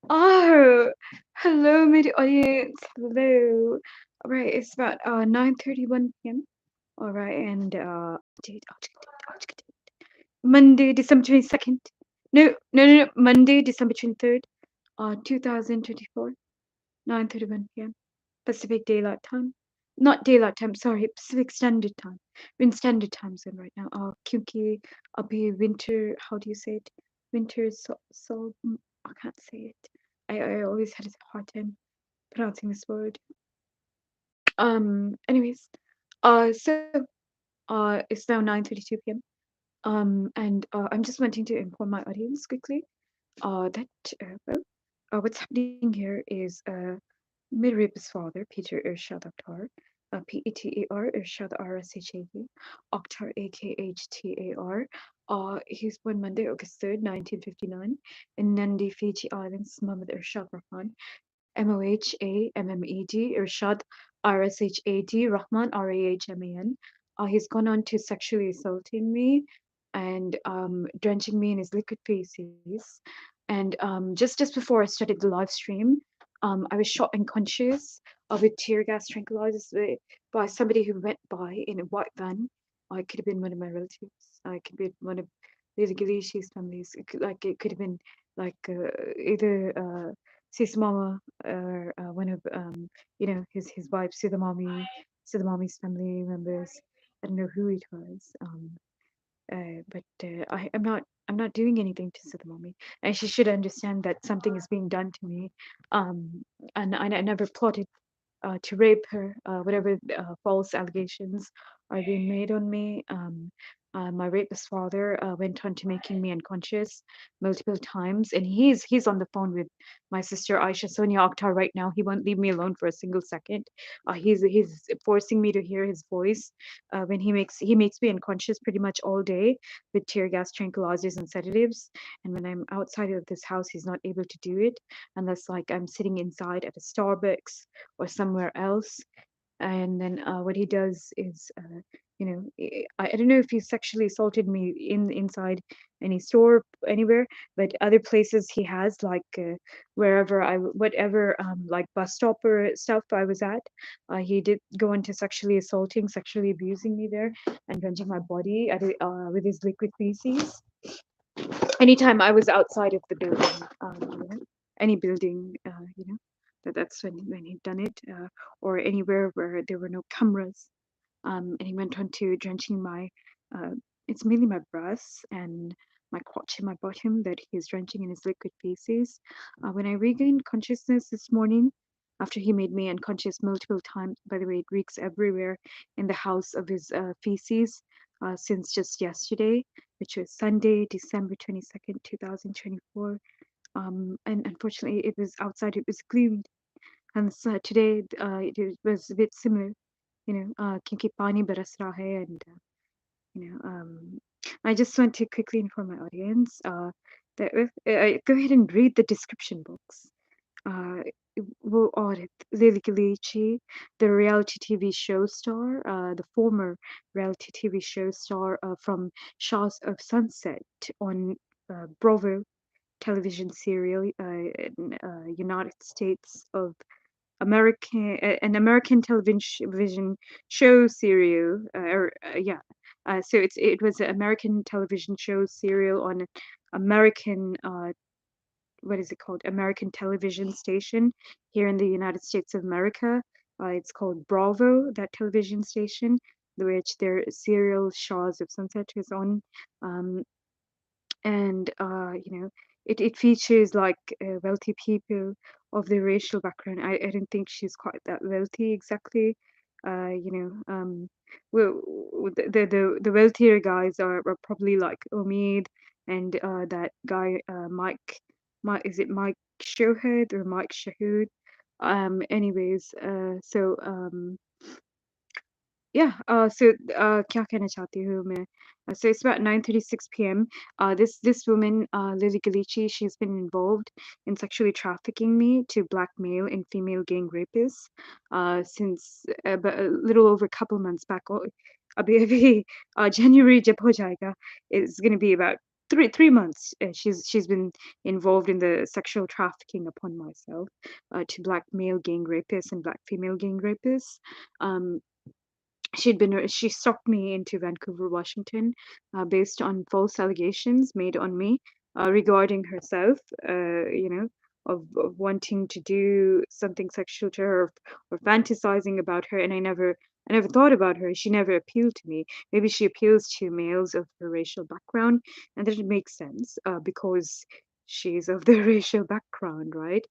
Oh, hello, mid audience. Hello. All right, it's about 9:31 p.m. All right, and Monday, December 22nd. No. Monday, December 23rd, 2024, 9:31 p.m. Pacific Daylight Time. Not Daylight Time, sorry, Pacific Standard Time. We're in Standard Time Zone right now. क्योंकि अभी winter, how do you say it? Winter I can't say it. I always had a hard time pronouncing this word. Anyways, so it's now 9:32 p.m. And I'm just wanting to inform my audience quickly that what's happening here is mid-rapist father Peter Irshad Akhtar, Petar Irshad RSHAD, Akhtar AKHTAR. He's born Monday, August 3rd, 1959, in Nandi, Fiji Islands. Muhammad Irshad Rahman, MOHAMMED, Irshad RSHAD, Rahman RAHMAN. He's gone on to sexually assaulting me and drenching me in his liquid feces. And just before I started the live stream, I was shot unconscious with tear gas tranquilizers by somebody who went by in a white van. It could have been one of my relatives. It could be one of Lilly Ghalichi's families. It could have been like either Sis Mama or one of his wife, Sudhamami's family members. I don't know who it was. But I'm not doing anything to Sudhamami, and she should understand that something is being done to me. And I never plotted to rape her, whatever false allegations are being made on me. My rapist father went on to making me unconscious multiple times, and he's on the phone with my sister Aisha Sonia Akhtar right now. He won't leave me alone for a single second. He's forcing me to hear his voice when he makes me unconscious pretty much all day with tear gas, tranquilizers, and sedatives. And when I'm outside of this house, he's not able to do it unless like I'm sitting inside at a Starbucks or somewhere else. And then what he does is, I don't know if he sexually assaulted me inside any store anywhere, but other places he has, like whatever like bus stop or stuff I was at, he did go into sexually assaulting, sexually abusing me there, and drenching my body with his liquid feces. Anytime I was outside of the building, any building, that's when he'd done it, or anywhere where there were no cameras. And he went on to drenching uh, it's mainly my breasts and my crotch and my bottom that he's drenching in his liquid feces. When I regained consciousness this morning, after he made me unconscious multiple times, by the way, it reeks everywhere in the house of his feces since just yesterday, which was Sunday, December 22nd, 2024. And unfortunately, it was outside, it was gloomy. And so today, it was a bit similar, क्योंकि पानी बरस रहा है, and you know, I just want to quickly inform my audience that go ahead and read the description box. वो औरत Lilly Ghalichi, the reality TV show star, the former reality TV show star from Shahs of Sunset on Bravo television serial in United States of an American television show serial, so it was an American television show serial on American what is it called? American television station here in the United States of America. It's called Bravo, that television station, which their serial Shahs of Sunset is on. Um, and it features like wealthy people of the racial background. I don't think she's quite that wealthy exactly. Well, the wealthier guys are probably like Omid and that guy Mike, is it Mike Shohad or Mike Shahood? Anyways, yeah, क्या कहना चाहती हूँ मैं? So it's about 9:36 p.m. This woman, Lilly Ghalichi, she's been involved in sexually trafficking me to black male and female gang rapists since about a little over a couple months back. अभी January जब हो जाएगा, it's going to be about three months. She's been involved in the sexual trafficking upon myself, to black male gang rapists and black female gang rapists. Um, she stalked me into Vancouver, Washington, based on false allegations made on me, regarding herself, of wanting to do something sexual to her, or fantasizing about her. And I never thought about her. She never appealed to me. Maybe she appeals to males of her racial background, and that makes sense, because she's of the racial background, right?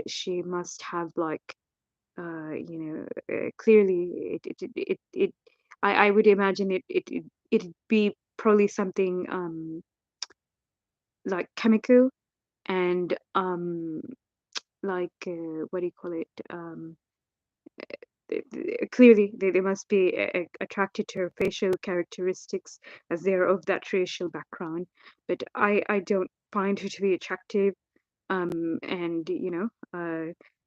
She must have like, clearly I would imagine it'd be probably something, like chemical, and like, what do you call it, clearly they must be attracted to her facial characteristics, as they're of that racial background. But I don't find her to be attractive, and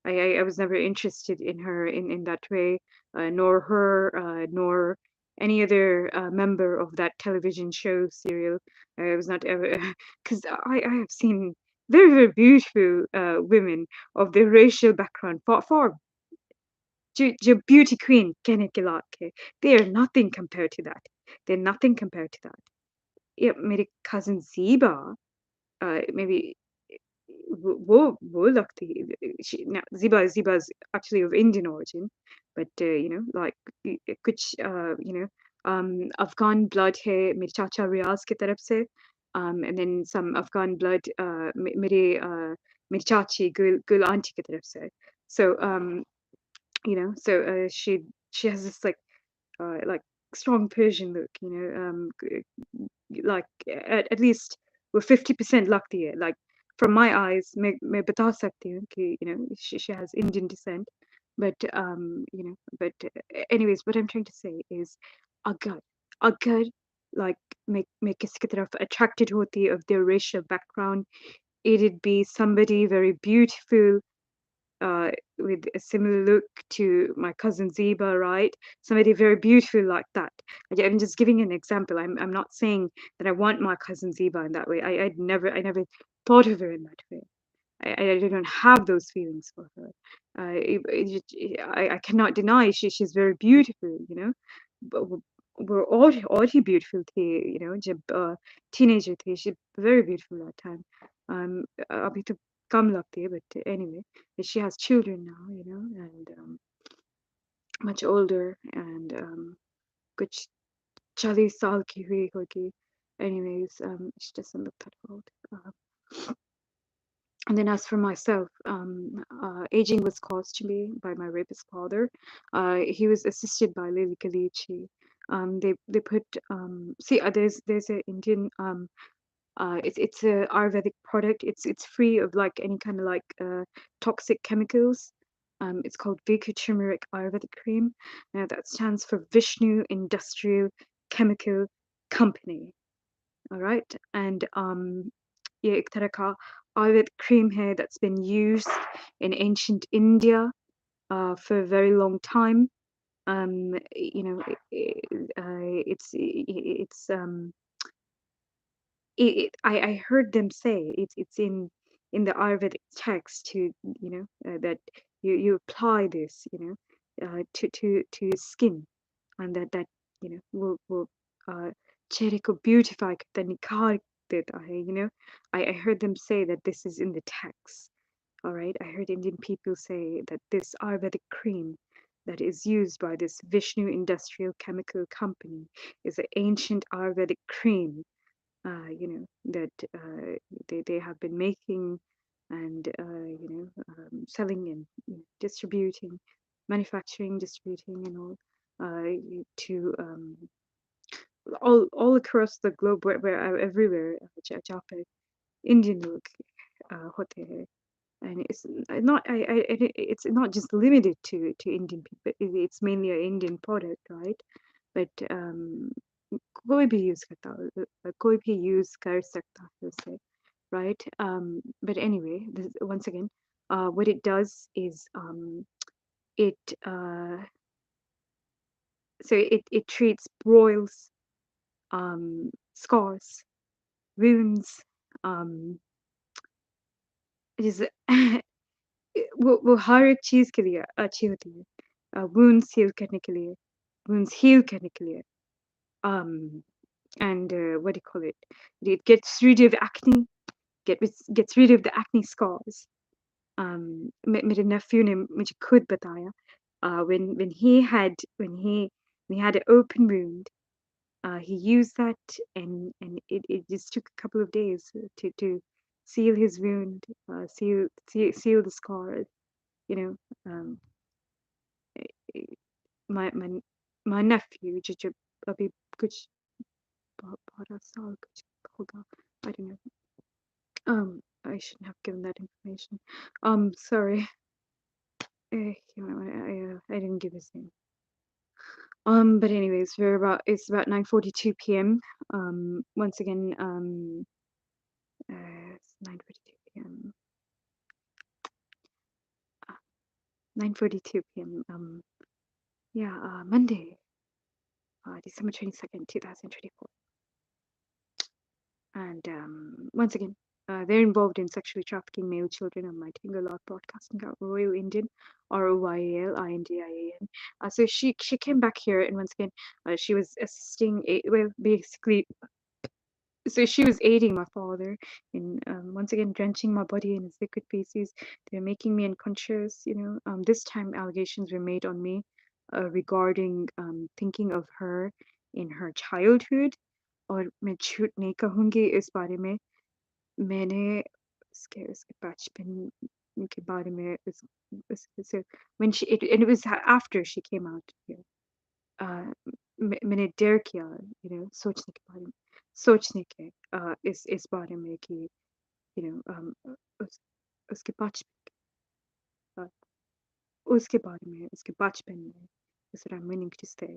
I was never interested in her in that way, nor her, nor any other member of that television show serial. I was not ever, because I have seen very, very beautiful women of their racial background, far beauty queen Kenneth Gilake. They are nothing compared to that. They're nothing compared to that. Yeah, मेरी cousin Ziba, maybe वो लगती है, now Ziba is actually of Indian origin, but like, कुछ, Afghan blood है मेरे चाचा रियाज की तरफ से, and then some Afghan blood, मेरी चाची गुल आंटी की तरफ से. So, so, she has this like strong Persian look, like at least we're 50% लगती है. Like from my eyes, मैं बता सकती हूँ कि she has Indian descent, but anyways, what I'm trying to say is, अगर like मैं किसी की तरफ attracted होती of their racial background, it'd be somebody very beautiful, uh, with a similar look to my cousin Zeba, right? Somebody very beautiful like that. I'm just giving an example. I'm not saying that I want my cousin Zeba in that way. I never thought of her in that way. I don't have those feelings for her. I cannot deny she's very beautiful, But we're all he beautiful थे, जब teenager थे. She's very beautiful that time. अभी तो कम लगती है, but anyway, she has children now, and much older, and कुछ 40 साल की हुई होगी. Anyways, she doesn't look that old. And then as for myself, aging was caused to me by my rapist father. He was assisted by Lilly Ghalichi. They put, see, there's an Indian, it's a Ayurvedic product. It's free of like any kind of like toxic chemicals. It's called Viku Turmeric Ayurvedic Cream. Now that stands for Vishnu Industrial Chemical Company. All right, and ये एक तरह का Ayurvedic cream है that's been used in ancient India for a very long time. I heard them say it's in the Ayurvedic text to that you apply this to skin, and that will चेहरे को beautify करता है, निखार देता है. I heard them say that this is in the text. All right, I heard Indian people say that this Ayurvedic cream that is used by this Vishnu Industrial Chemical Company is an ancient Ayurvedic cream, that they have been making, and selling, and distributing, manufacturing, distributing, and all, to all across the globe, where everywhere, जहाँ पे Indian लोग होते हैं. And it's not it's not just limited to Indian people. It's mainly an Indian product, right? But कोई भी use करता कोई भी use कर सकता है उसे, right? But anyway, once again, what it does is, it so it treats boils, scars, wounds, जिस वो हर एक चीज़ के लिए अच्छी होती है। wounds heal करने के लिए, wounds heal करने के लिए। Um, and what do you call it? It gets rid of acne, gets rid of the acne scars. मेरे nephew ने मुझे खुद बताया, when he had an open wound, he used that, and it just took a couple of days to seal his wound, seal the scars. You know, eh, my my my nephew जो अभी कुछ 12 साल कुछ होगा, I don't know. I shouldn't have given that information. Sorry. I didn't give his name. But anyways, it's about 9:42 p.m. Once again, it's 9:42 p.m. 9:42 p.m. Monday, December 22nd, 2024. And once again, they're involved in sexually trafficking male children on my Tingalot broadcasting out Royal Indian, ROYALINDIAN. So she came back here, and once again, she was assisting. Basically, so she was aiding my father in once again drenching my body in his liquid feces. They're making me unconscious. This time allegations were made on me regarding thinking of her in her childhood. और मैं झूठ नहीं कहूँगी इस बारे में। मैंने उसके बचपन के बारे में so when and it was after she came out here. मैंने dare किया, सोचने के बारे में, सोचने के इस बारे में कि उस उसके बचपन उसके बारे में, उसके बचपन में. Is what I'm meaning to say.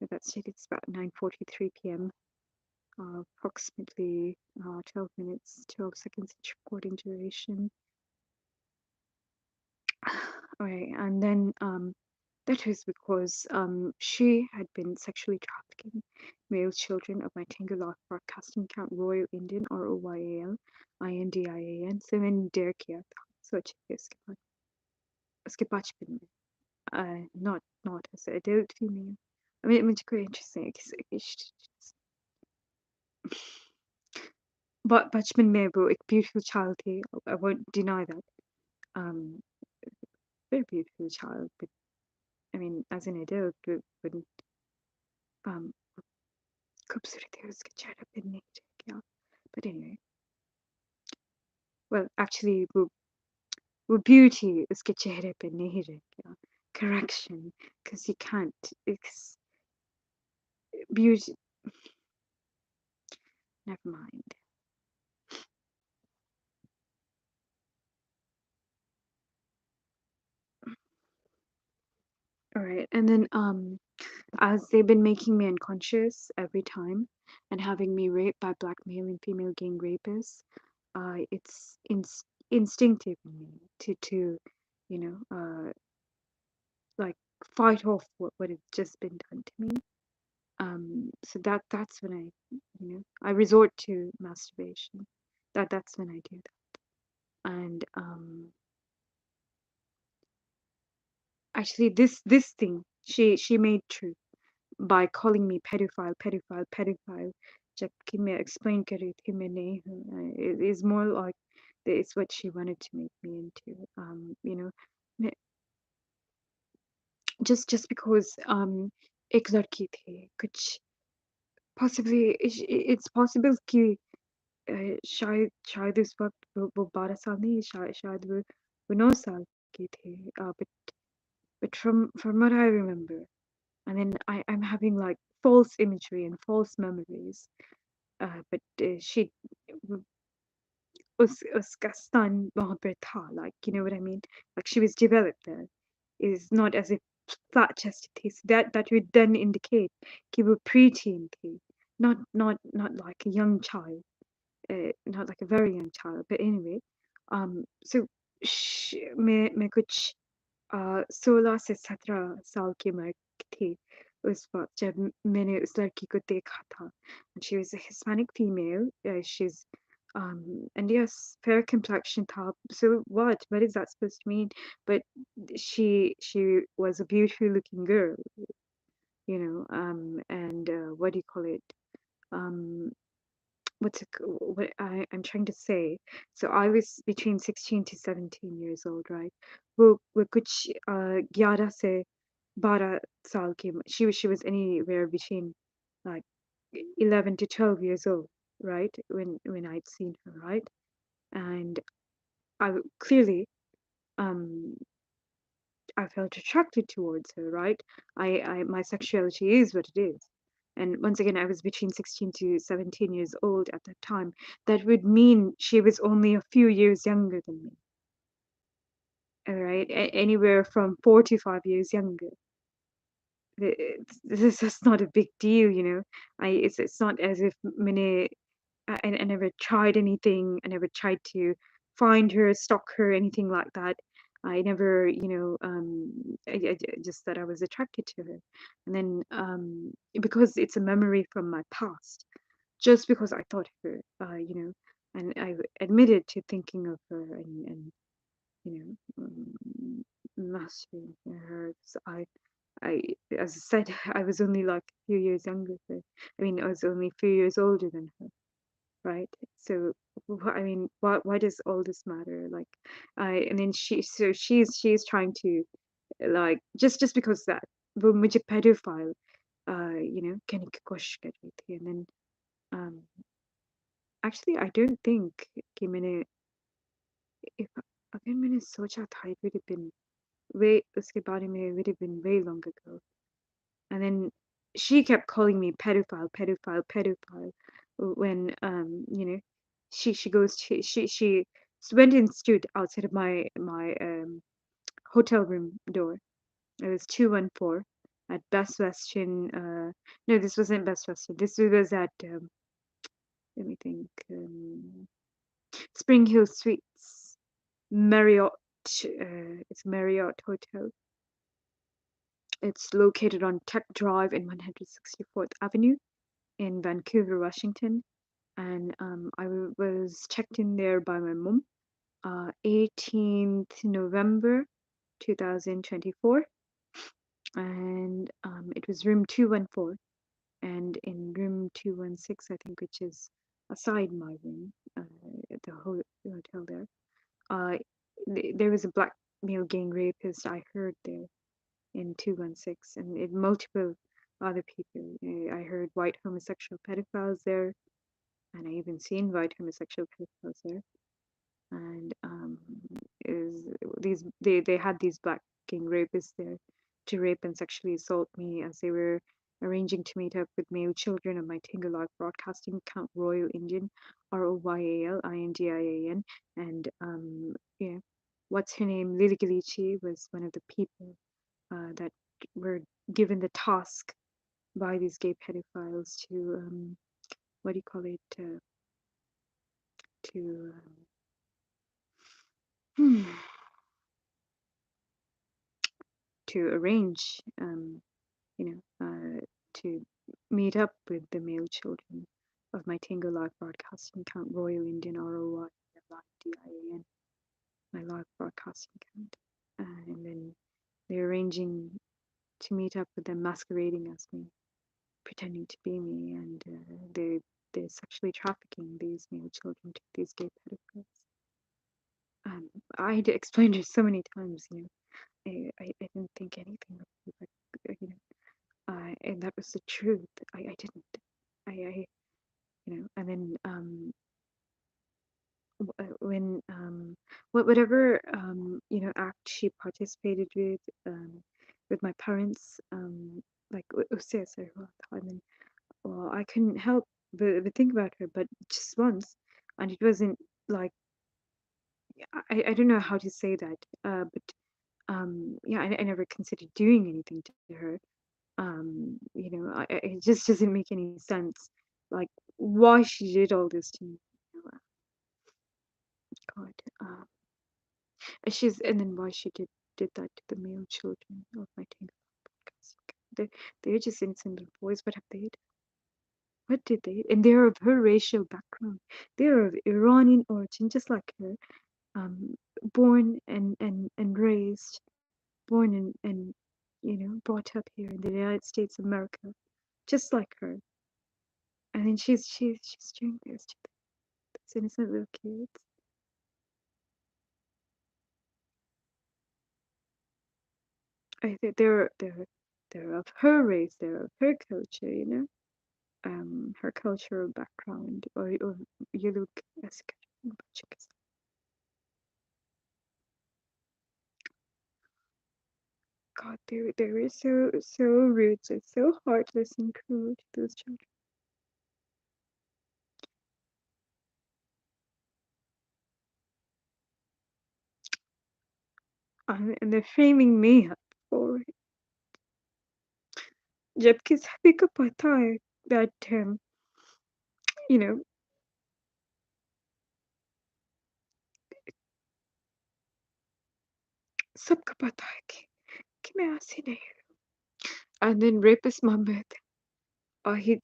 That's it. It's about 9:43 p.m. Approximately 12 minutes, 12 seconds each recording duration. Alright, and then that was because she had been sexually trafficking male children of my Tingalot broadcasting account Royal Indian ROYALINDIAN. So मैंने dare किया था, सोच उसके बचपन में, not as an adult female. I mean, मुझे कोई interest नहीं है but बचपन में वो एक beautiful child थी. I won't deny that. Very beautiful child, but I mean, as an adult, wouldn't खूबसूरत है उसके चेहरे पे नहीं क्या. But anyway, well, actually, वो beauty उसके चेहरे पे नहीं रह गया. Correction, because you can't. It's beauty. Never mind. All right, and then as they've been making me unconscious every time and having me raped by black male and female gang rapists, it's instinctive in me to like fight off what had just been done to me. So that's when I resort to masturbation. That's when I do that. And actually this thing she made true by calling me pedophile. जबकि मैं explain कर रही थी मैं नहीं हूँ. It is more like it's what she wanted to make me into. मैं- just because एक लड़की थी कुछ possibly it's possible कि शायद उस वक्त वो 12 साल नहीं शायद वो 9 साल की थी. But from what I remember, and then I'm having like false imagery and false memories. But she उसका स्तन वहाँ पर था, like you know what I mean, like she was developed there. Is not as if flat chested थी. So that would then indicate कि वो preteen थी, not like a young child, not like a very young child. But anyway, so मैं कुछ 16 से 17 साल की उम्र थी उस वक़्त जब मैंने उस लड़की को देखा था. And she was a Hispanic female. She's and yes, fair complexion top. So what? What is that supposed to mean? But she was a beautiful looking girl, you know. And what do you call it? Um, what I'm trying to say. So I was between 16 to 17 years old, right? वो कुछ 11 से 12 साल की she was anywhere between like 11 to 12 years old, right? When I'd seen her, right? And clearly um I felt attracted towards her, right? My sexuality is what it is. And once again, I was between 16 to 17 years old at that time. That would mean she was only a few years younger than me, all right? Anywhere from 4 to 5 years younger. This is not a big deal, you know. It's not as if I never tried anything. I never tried to find her, stalk her, anything like that. I never, just that I was attracted to her. And then because it's a memory from my past, just because I thought of her, and I admitted to thinking of her and mastering her. So I, as I said, I was only like a few years younger than, I mean, I was only a few years older than her, right? So, I mean, why does all this matter? Like, and then she's trying to like just because that वो मुझे pedophile कहने की कोशिश कर रही थी. And then um, actually I don't think कि मैंने if अगर मैंने सोचा था it would have been way उसके बारे में it would have been way long ago. And then she kept calling me pedophile, pedophile, pedophile when she goes to she went and stood outside of my hotel room door. It was 214 at Best Western. No, this wasn't Best Western. This was at let me think. Spring Hill Suites, Marriott. It's Marriott Hotel. It's located on Tech Drive in 164th Avenue in Vancouver, Washington. And was checked in there by my mom, 18th November 2024. And it was room 214. And in room 216, I think, which is aside my room, at the hotel there, uh, there was a black male gang rapist I heard there in 216, and multiple other people. I heard white homosexual pedophiles there, and I even seen white homosexual pedophiles there. And is these they had these black gang rapists there to rape and sexually assault me as they were arranging to meet up with male children on my Tingle Live broadcasting account, Royal Indian, ROYALINDIAN. And yeah, what's her name? Lilly Ghalichi was one of the people that were given the task by these gay pedophiles to what do you call it? To to arrange, to meet up with the male children of my Tingle Live broadcasting account, Royal Indian ROYLIDIAN, my live broadcasting account. And then they're arranging to meet up with them masquerading as me, pretending to be me, and they're sexually trafficking these male children to these gay pedophiles. I had to explain it so many times, I didn't think anything of it, but and that was the truth. I didn't. And then when whatever act she participated with my parents, like उससे ऐसा हुआ था. And then well, I couldn't help but think about her, but just once, and it wasn't like I don't know how to say that, but yeah, I never considered doing anything to her. It just doesn't make any sense, like why she did all this to me. God, and then why she did that to the male children of my Tingle podcast. they're just innocent little boys. What have they done? What did they? And they're of her racial background. They're of Iranian origin, just like her. Um, born and raised, born and brought up here in the United States of America, just like her. And then she's doing this to these innocent little kids. I think they're of her race, they're of her culture, her cultural background, or you look as God, they were so rude, so heartless and cruel to those children. And they're framing me up for it. जबकि सभी को पता है that you know सबको पता है कि मैं ऐसी नहीं हूँ. And then Rapist Mohammed,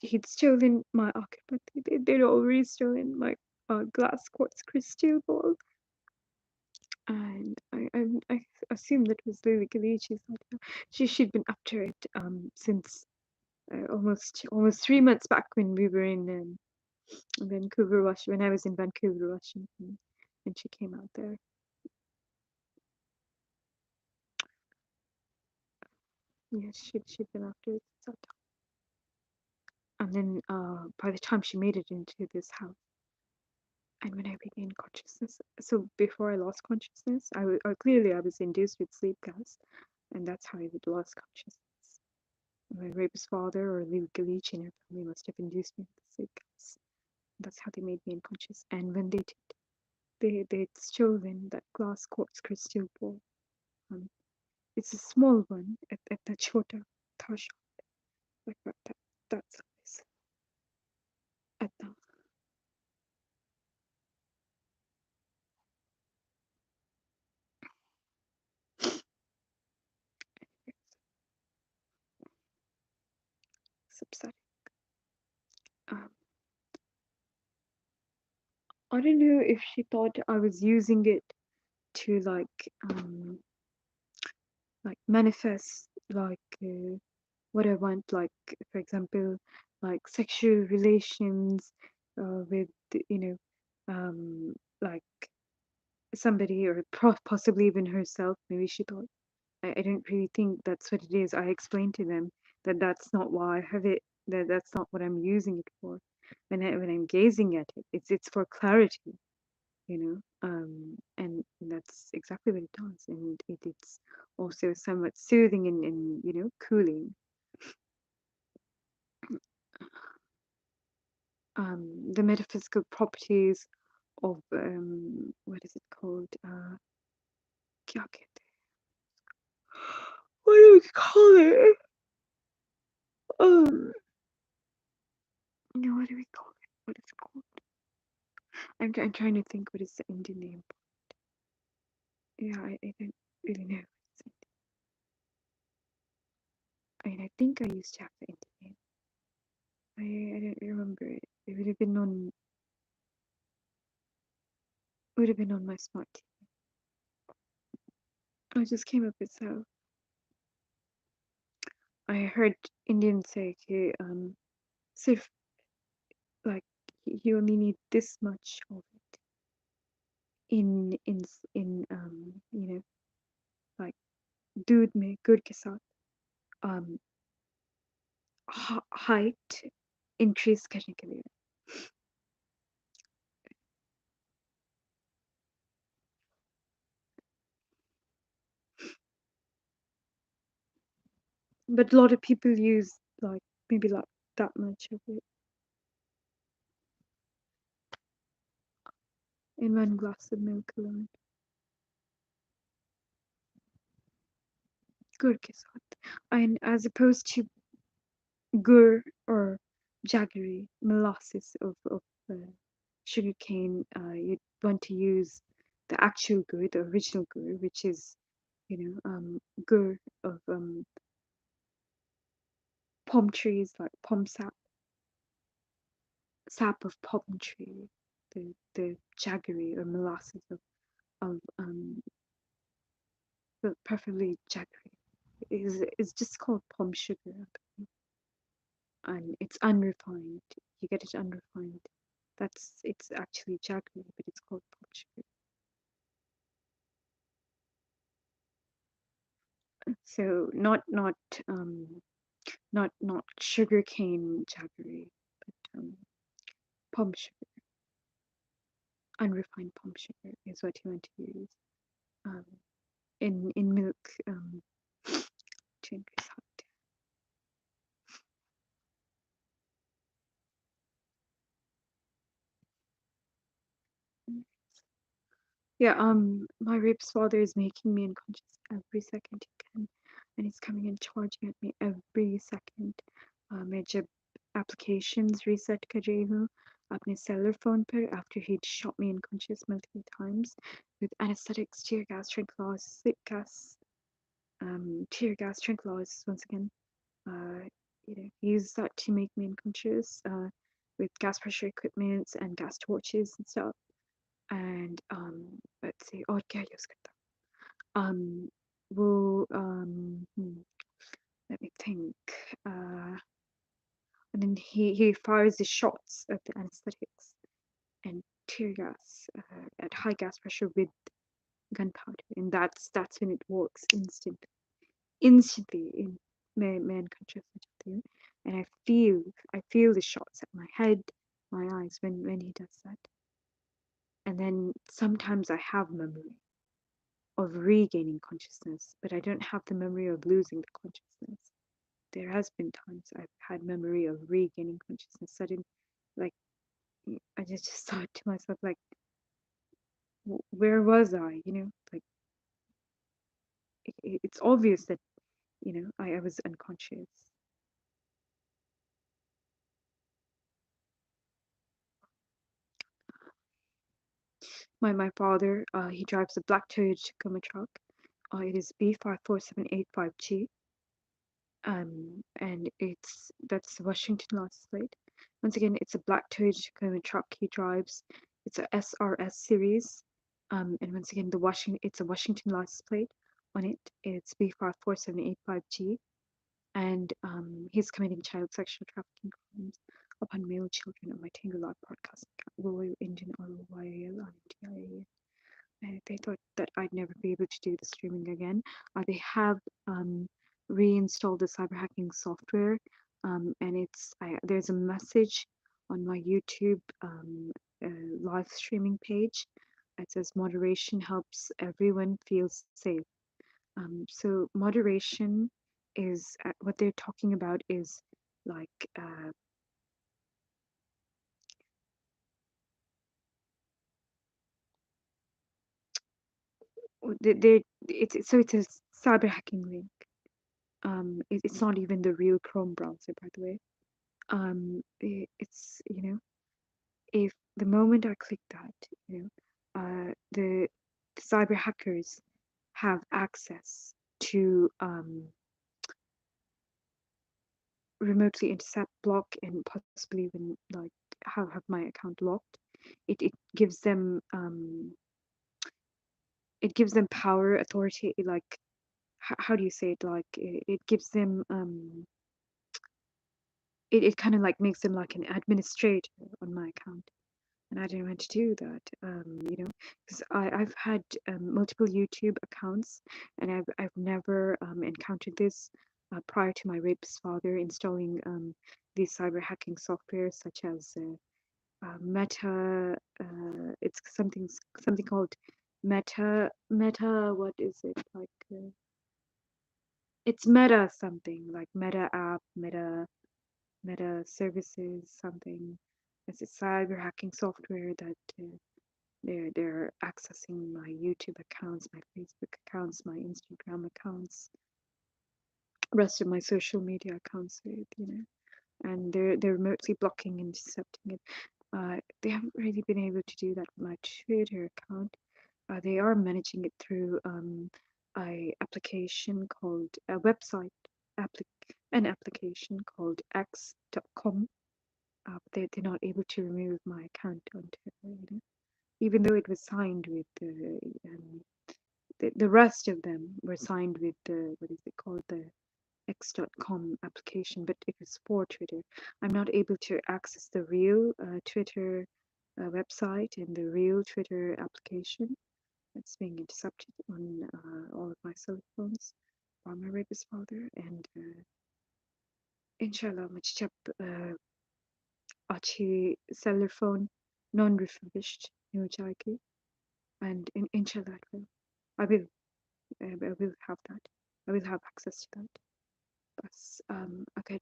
he'd stolen my Akipati. They'd already stolen my glass quartz crystal ball. And I assumed that was Lilly Ghalichi's idea. She'd been up to it since almost 3 months back when we were in Vancouver, Washington. When I was in Vancouver, Washington, and she came out there. Yes, she'd been after it since that time. And then by the time she made it into this house, and when I regained consciousness, so before I lost consciousness, clearly I was induced with sleep gas, and that's how I lost consciousness. My rapist father or Lilly Ghalichi and her family must have induced me with sleep gas. That's how they made me unconscious. And when they did, they'd stolen that glass quartz crystal ball. It's a small one at that Chota Tasha, like that size. At the subset. Um, I don't know if she thought I was using it to like manifest what I want, like for example, like sexual relations with you know like somebody or possibly even herself. Maybe she thought. I don't really think that's what it is. I explained to them that that's not why I have it. That's not what I'm using it for. When I'm gazing at it, it's for clarity, and that's exactly what it does. And it's also somewhat soothing and cooling. The metaphysical properties of what is it called? क्या कहते हैं? What do we call it? What do we call it? What is it called? I'm trying to think what is the Indian name. Yeah, I don't really know. I mean, I think I used to have the Indian name. I don't remember it. It would have been on my smart TV. I just came up with so. I heard Indians say, sirf like you only need this much of it in like दूध में गुड़ के साथ um height increase करने के लिए. But a lot of people use like maybe like that much of it in one glass of milk alone. Gur ke saath. And as opposed to gur or jaggery, molasses of sugar cane, you'd want to use the actual gur, the original gur, which is gur of palm trees, like palm sap of palm tree, the jaggery or molasses of but preferably jaggery is just called palm sugar, and it's unrefined. You get it unrefined. It's actually jaggery, but it's called palm sugar. So not sugarcane jaggery, but palm sugar, unrefined palm sugar is what you want to use. Um, in milk to increase height. Yeah, my rapist father is making me unconscious every second he can, and he's coming and charging at me every second. मैं जब applications reset कर रही हूँ अपने cellular phone पर after he'd shot me unconscious multiple times with anesthetics, tear gas, tear gas, tranquilizers once again. He used that to make me unconscious with gas pressure equipment and gas torches and stuff. And let's see, और क्या use करता वो let me think. And then he fires the shots of the anesthetics and tear gas at high gas pressure with gunpowder, and that's when it works instantly in man conscious, and I feel the shots at my head, my eyes when he does that, and then sometimes I have memory of regaining consciousness, but I don't have the memory of losing the consciousness. There has been times I've had memory of regaining consciousness. Sudden, like I just thought to myself, like, where was I? Like it's obvious that I was unconscious. My father, he drives a black Toyota Tacoma truck. It is B54785G. And that's the Washington license plate. Once again, it's a black Toyota Tacoma truck he drives. It's a SRS series. And once again, it's a Washington license plate on it. It's B54785G. And he's committing child sexual trafficking crimes upon male children on my Tango Live podcast account, Royal Indian ROYAL. They thought that I'd never be able to do the streaming again. They have reinstalled the cyber hacking software, and there's a message on my YouTube live streaming page. It says moderation helps everyone feel safe. So moderation is what they're talking about is like it's a cyber hacking link. It's not even the real Chrome browser, by the way. It's if the moment I click that, the cyber hackers have access to remotely intercept, block, and possibly even like have my account locked. It gives them power, authority, like how do you say it? Like it gives them it kind of like makes them like an administrator on my account, and I didn't want to do that, because I've had multiple YouTube accounts, and I've never encountered this prior to my rapist father installing these cyber hacking software such as Meta. It's something called Meta. What is it like? It's Meta something like Meta app, Meta services, something. It's a cyber hacking software that they're accessing my YouTube accounts, my Facebook accounts, my Instagram accounts, rest of my social media accounts with, and they're remotely blocking and intercepting it. They haven't really been able to do that with my Twitter account. They are managing it through a application called a website an application called X.com. They're not able to remove my account onto even though it was signed with the rest of them were signed with the what is it called, the X.com application, but it was for Twitter. I'm not able to access the real Twitter website and the real Twitter application. It's being intercepted on all of my cell phones by my rapist father, and inshallah much achi cellular phone non-refurbished new jayegi, and inshallah I will I will have that. I will have access to that. बस अगर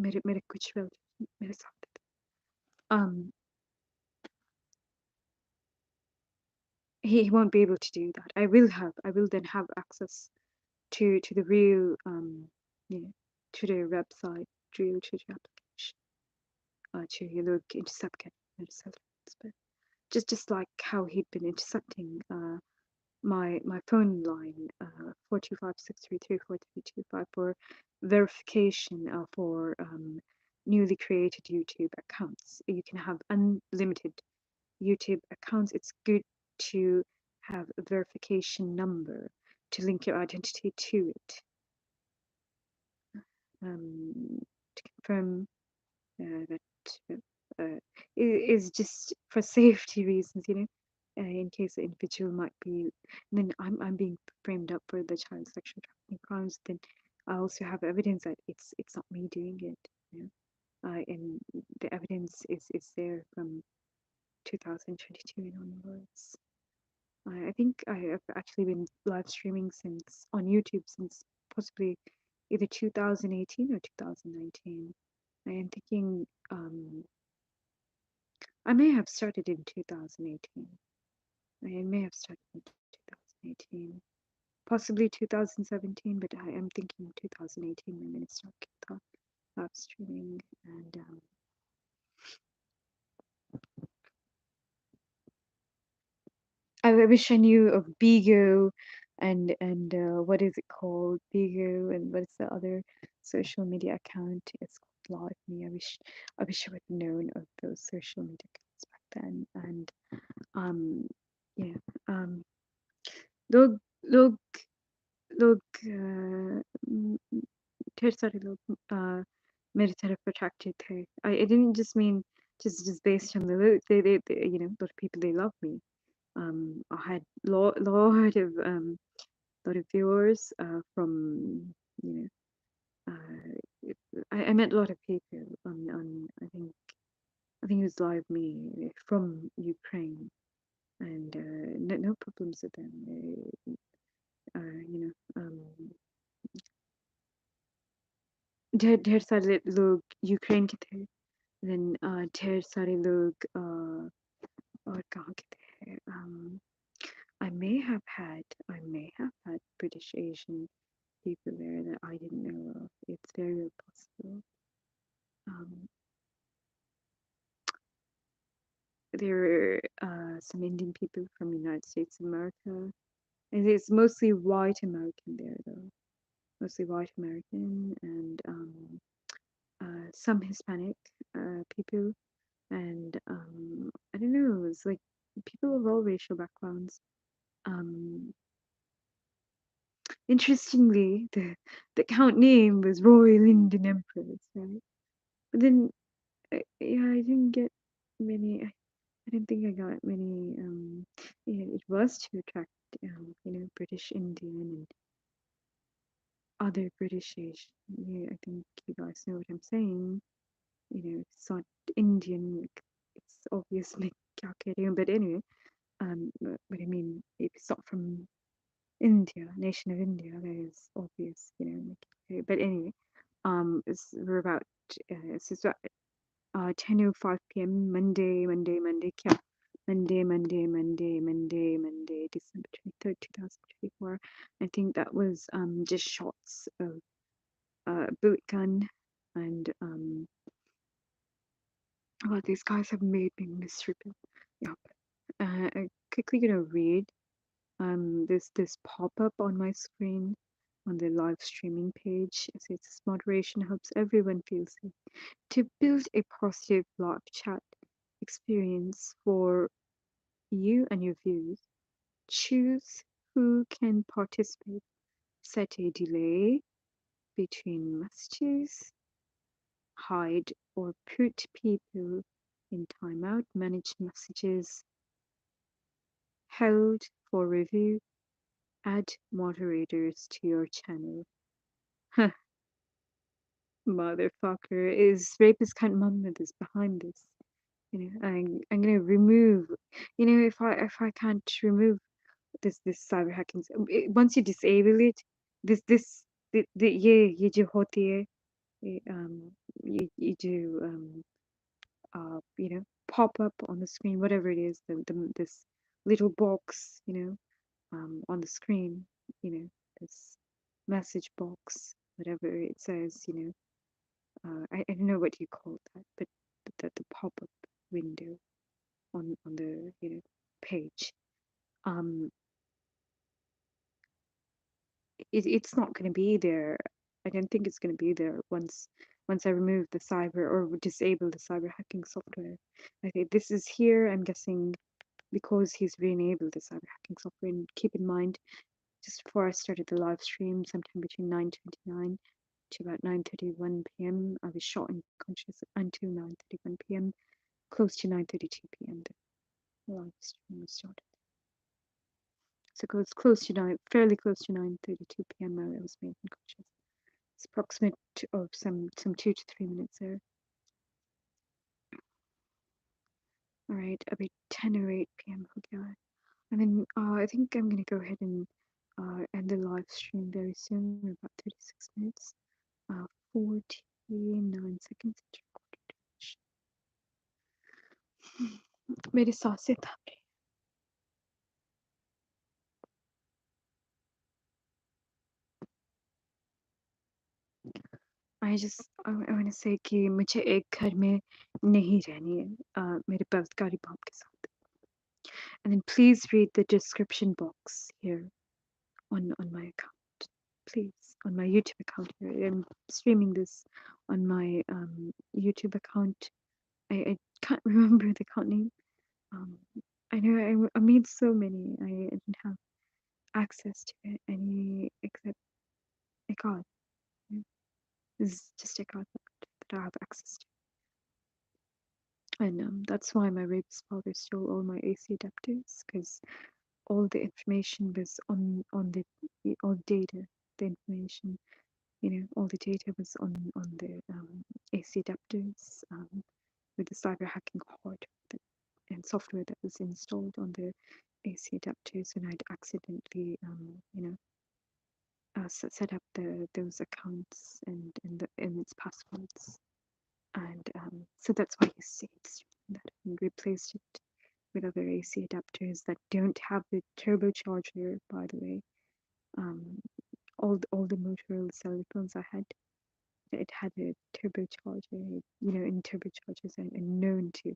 मेरे कुछ relatives मेरे साथ थे, he won't be able to do that. I will then have access to the real yeah, to the website, real Twitter application, to look intercept himself. But just like how he'd been intercepting my phone line 425-633-4325 for verification for newly created YouTube accounts. You can have unlimited YouTube accounts. It's good to have a verification number to link your identity to it, to confirm that is just for safety reasons, in case the individual might be. And then I'm being framed up for the child sexual trafficking crimes. Then I also have evidence that it's not me doing it, and the evidence is there from 2022 and onwards. I think I have actually been live streaming since on YouTube since possibly either 2018 or 2019. I am thinking I may have started in 2018. I may have started in 2018, possibly 2017, but I am thinking 2018 when I started live streaming. And I wish I knew of Bigo and what is it called, Bigo, and what is the other social media account? It's called Live Me. I wish I would have known of those social media accounts back then. And yeah, लोग लोग लोग ढेर सारे लोग मेरी तरफ attracted थे. I didn't just mean just based on the look. They a lot of people, they love me. I had lot of viewers from you know I met a lot of people on I think it was Live Me from Ukraine, and no problems with them. ढेर सारे लोग Ukraine के थे, then ढेर सारे लोग और कहाँ के थे. I may have had British Asian people there that I didn't know of. It's very possible. There were some Indian people from the United States of America. And it's mostly white American there, though. Mostly white American, and some Hispanic people. And I don't know, it's like people of all racial backgrounds. Interestingly, the account name was Royal Indian Emperors, right? But then, yeah, I didn't get many. I didn't think I got many. Yeah, it was to attract, British Indian and other British Asian. Yeah, I think you guys know what I'm saying. It's not Indian. Like, it's obviously Calcutta, but anyway. But I mean, if it's not from India, nation of India, that is obvious, but anyway, we're about it's about 10:05 p.m. Monday, kya? Monday, December 23rd, 2024. I think that was just shots of boot gun, and well, these guys have made me miserable. Yeah. I'm quickly gonna read this pop-up on my screen. on the live streaming page. It says moderation helps everyone feel safe. To build a positive live chat experience for you and your viewers, choose who can participate. Set a delay between messages, hide or put people in timeout, manage messages held for review, add moderators to your channel. Huh, motherfucker, is Rapist Cunt Muhammad is behind this. I'm gonna remove. If I can't remove this cyber hacking, once you disable it, this the ये जो होती है, you do pop up on the screen, whatever it is, this little box, on the screen, this message box, whatever it says, I don't know what you call that, but the pop up window on the page. Um, it's not going to be there. I don't think it's going to be there once I remove the cyber or disable the cyber hacking software. I think this is here. I'm guessing because he's re-enabled the cyber hacking software. And keep in mind, just before I started the live stream, sometime between 9:29 to about 9:31 p.m., I was shot unconscious until 9:31 p.m. Close to 9:32 p.m. The live stream was started. So it was fairly close to 9:32 p.m. I was made unconscious. It's approximate of some 2 to 3 minutes there. All right, about 10:08 p.m. हो गया है. And then I think I'm gonna go ahead and end the live stream very soon, in about 36 minutes. 49 seconds. मेरी सांसें थाम रही. I want to say कि मुझे एक घर में नहीं रहनी है मेरे बलात्कारी बाप के साथ. And then please read the description box here on my account. Please, on my YouTube account here. I'm streaming this on my YouTube account. I can't remember the account name. I know I made so many. I didn't have access to any except a God. This is just a God that I have access to. And that's why my rapist father stole all my AC adapters, because all the information was on the all data, the information, all the data was on the AC adapters with the cyber hacking hardware and software that was installed on the AC adapters, and I'd accidentally, set up those accounts and its passwords, and so that's why you see that, and replaced it with other AC adapters that don't have the turbocharger, by the way. All the Motorola cell phones I had, it had a turbocharger. In turbochargers are known to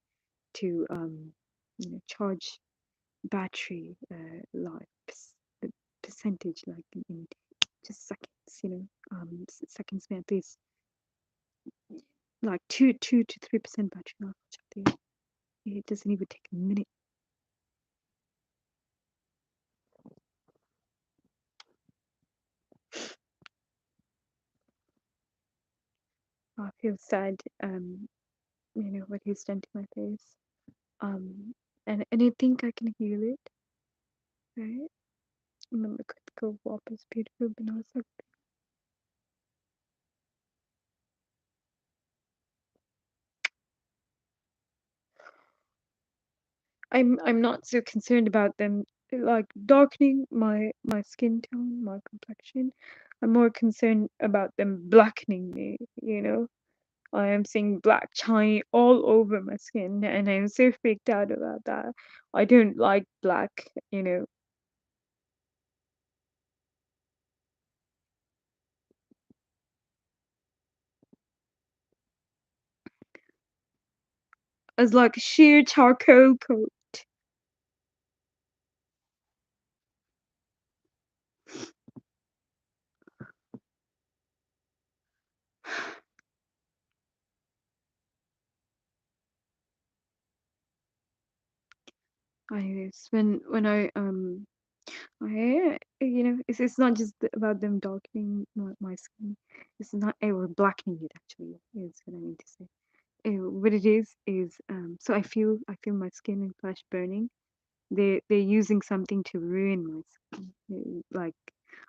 charge battery life, the percentage, like in just seconds. Seconds में at least like 2 to 3% battery life. It doesn't even take a minute. I feel sad, what he's done to my face. And I think I can heal it, right? मैं खुद को वापस beautiful बना सकती. I'm not so concerned about them like darkening my skin tone, my complexion. I'm more concerned about them blackening me. I am seeing black shiny all over my skin, and I'm so freaked out about that. I don't like black. As like sheer charcoal coat. When it's not just about them darkening my skin. It's not or blackening it actually is what I mean to say. What it is so I feel my skin and flesh burning. They're using something to ruin my skin. Like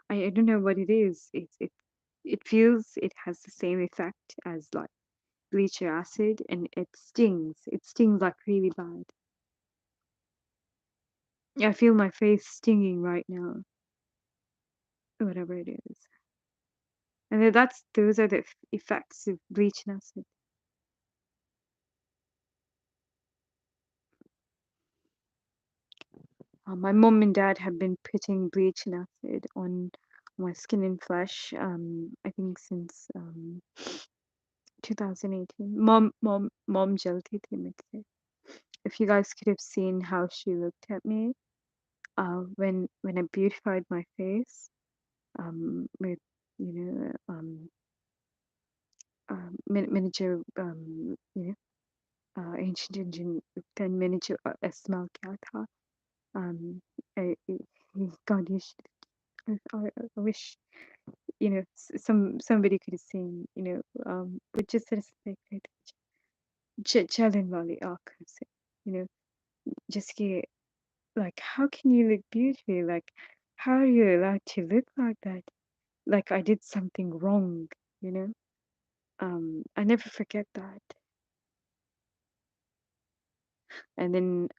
I don't know what it is. It feels it has the same effect as like bleach or acid, and it stings. It stings like really bad. I feel my face stinging right now, whatever it is. And those are the effects of bleach and acid. My mom and dad have been putting bleach and acid on my skin and flesh. I think since 2018. Mom jalti thi mujhse. If you guys could have seen how she looked at me, when I beautified my face, with miniature ancient Indian 10 miniature इस्तेमाल किया था. I, God, I wish somebody could have seen, but just respected चलन वाली आँखों से, just get like, how can you look beautiful? Like, how are you allowed to look like that? Like I did something wrong, you know? I never forget that. And then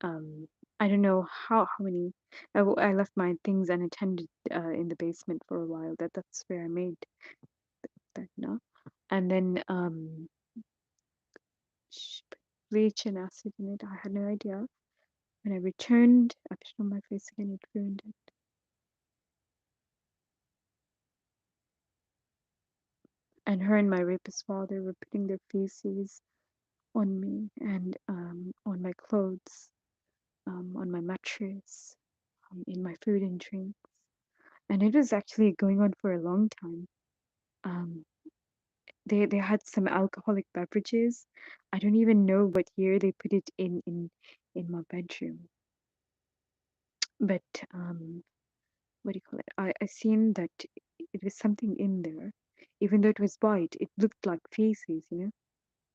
I don't know how many. I left my things unattended in the basement for a while. That's where I made that, no? And then bleach and acid in it. I had no idea. When I returned, I put it on my face again. It ruined it. And her and my rapist father were putting their feces on me and on my clothes, on my mattress, in my food and drinks. And it was actually going on for a long time. Um, they had some alcoholic beverages. I don't even know what year they put it in my bedroom. But what do you call it? I seen that it was something in there. Even though it was white, it looked like feces,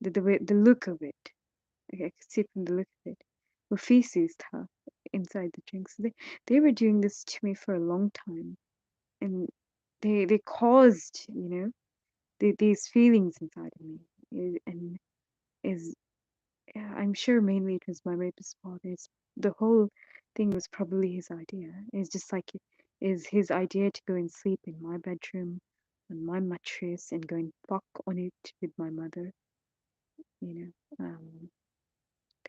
the look of it. I could see from the look of it. Were feces tha inside the drink. So they were doing this to me for a long time. And they caused, these feelings inside of me. And is yeah, I'm sure mainly it was my rapist father. The whole thing was probably his idea. It's just like is his idea to go and sleep in my bedroom on my mattress and go and fuck on it with my mother. You know,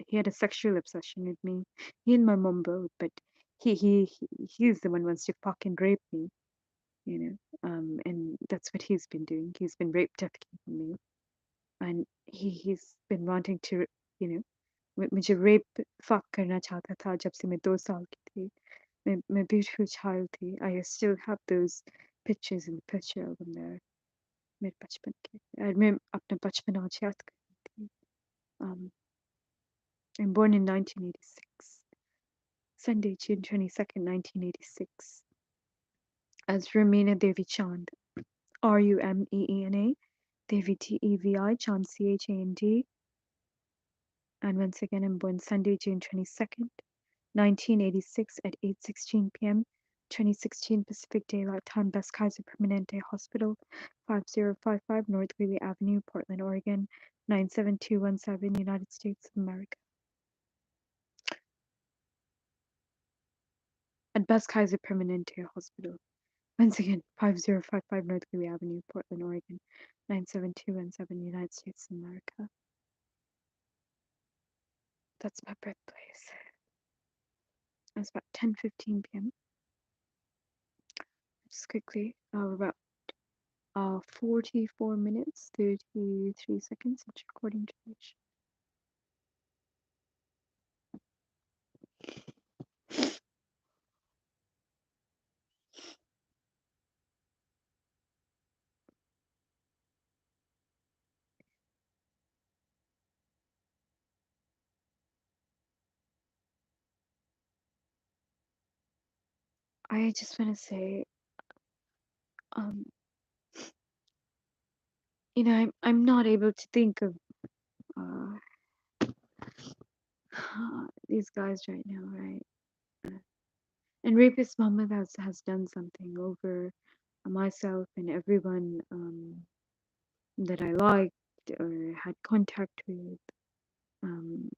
he had a sexual obsession with me. He and my mom both, but he's the one who wants to fucking rape me. And that's what he's been doing. He's been rape defecating me, and he's been wanting to, you know, मुझे rape fuck करना चाहता था जब से मैं 2 साल की थी. मैं beautiful child थी. I still have those pictures in the picture album there. मेरे बचपन के. और मैं अपना बचपन आज याद करती थी. Um, I'm born in 1986. Sunday, June 22nd, 1986. As Rumina Devi Chand. Rumeena Devi Tevi Chand Chand. And once again, I'm born Sunday, June 22nd, 1986 at 8:16 p.m. 2016 Pacific Daylight Time, Best Kaiser Permanente Hospital, 5055 North Greeley Avenue, Portland, Oregon, 97217, United States of America. At Best Kaiser Permanente Hospital. Once again, 5055 North Greeley Avenue, Portland, Oregon, 97217, United States of America. That's my birthplace. It's about 10:15 p.m. Just quickly, we're about 44 minutes, 33 seconds. It's recording duration. I just want to say, um, I'm not able to think of uh, these guys right now, right? And Rapist Muhammad has done something over myself and everyone that I liked or had contact with. Um,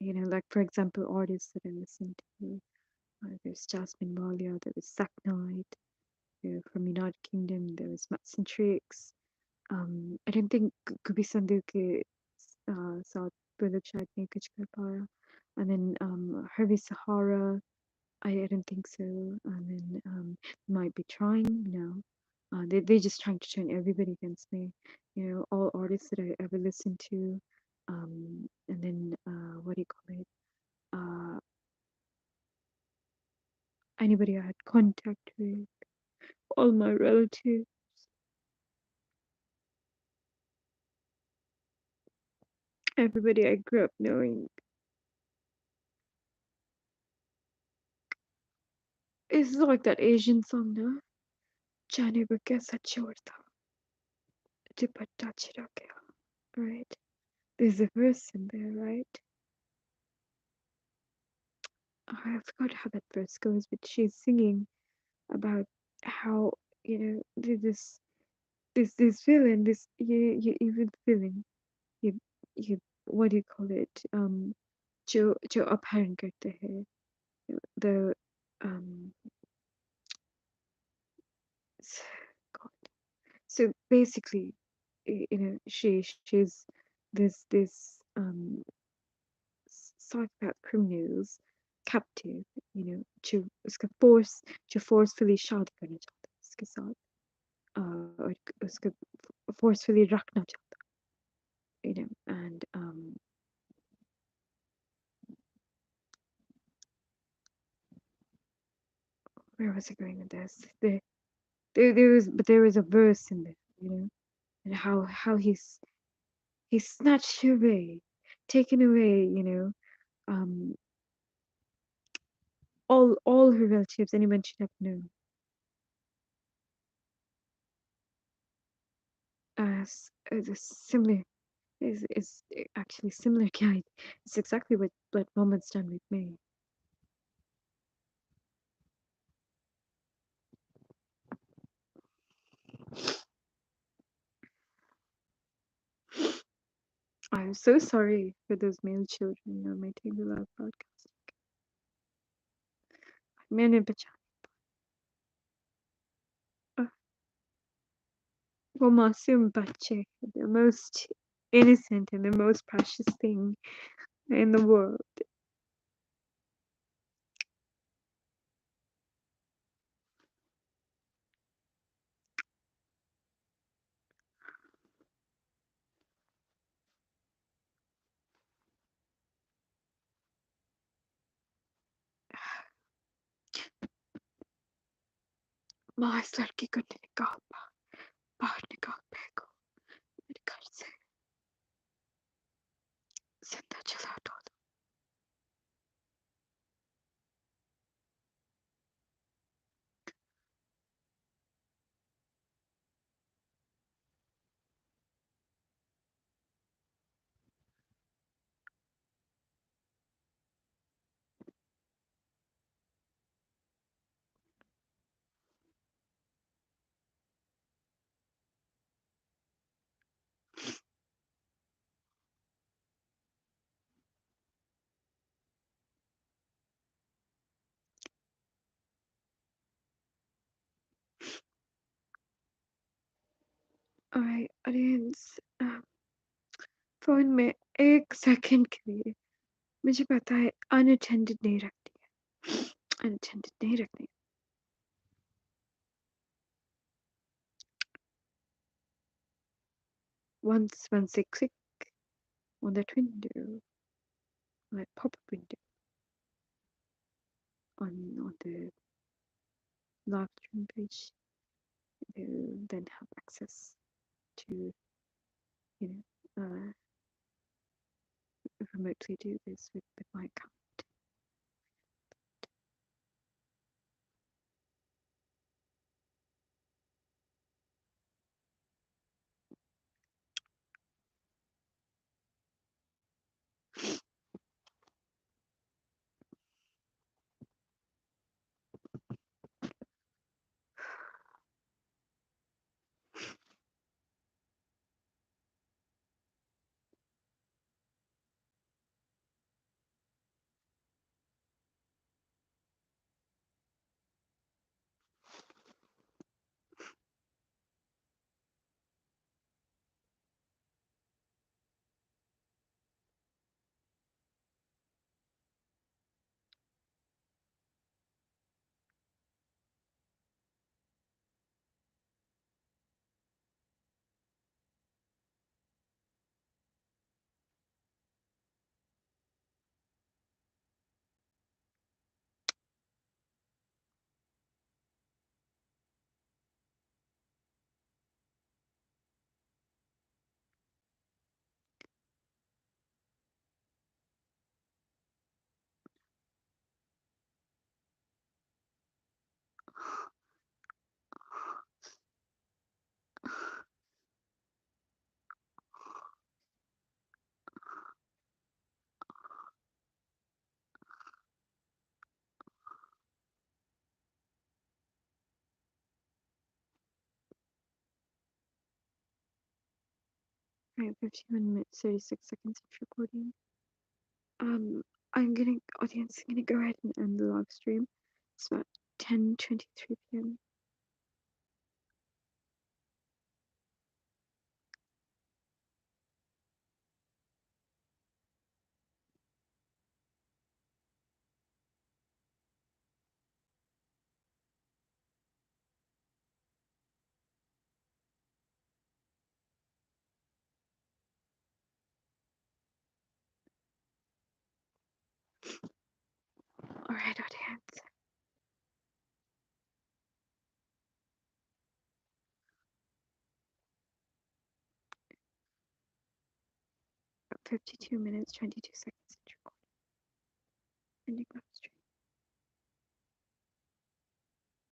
like for example, artists that I listened to. There's Jasmine Walia, there was Sack Knight, from United Kingdom, there was Mats and Tricks. I don't think Kubi Sandhu ke साथ वो लोग शायद नहीं कुछ कर पाया. And then Harvey Sahara, I don't think so. And then might be trying, no. They're just trying to turn everybody against me. All artists that I ever listened to. And then what do you call it? Uh, Anybody I had contact with, all my relatives, everybody I grew up knowing. It's like that Asian song, no? Jane wo kaisa chor tha, dupatta chira gaya, right? There's a verse in there, right? I forgot how that verse goes, but she's singing about how this villain, this you evil villain, you you what do you call it? जो अपहरण करते हैं, the um God. So basically, she's this psychopath criminals captive, जो उसका forcefully शादी करना चाहता है उसके साथ, और उसको forcefully रखना चाहता and where was I going with this? There was a verse in there, and how he's snatched her away, taken away, um, all her relatives, anyone she'd ever known, as a similar is actually similar guy. It's exactly what Mohammed's done with me. I'm so sorry for those male children on my Table Lab podcast. मैंने बचा वो मासूम बच्चे, the most innocent and the most precious thing in the world. माँ इस लड़की को निकाल बाहर निकाल फेंको मेरे घर से जिंदा जला दो. Alright, audience. फोन में एक सेकंड के लिए मुझे पता है unattended नहीं रखती है, unattended नहीं रखनी. 166 click on that window, on that pop-up window on the live stream page. You then have access to uh, remotely do this with my account. Alright, 51 minutes, 36 seconds of recording. I'm gonna, audience, I'm gonna go ahead and end the live stream. It's about 10:23 p.m. Alright, audience. 52 minutes, 22 seconds of recording. Ending live stream.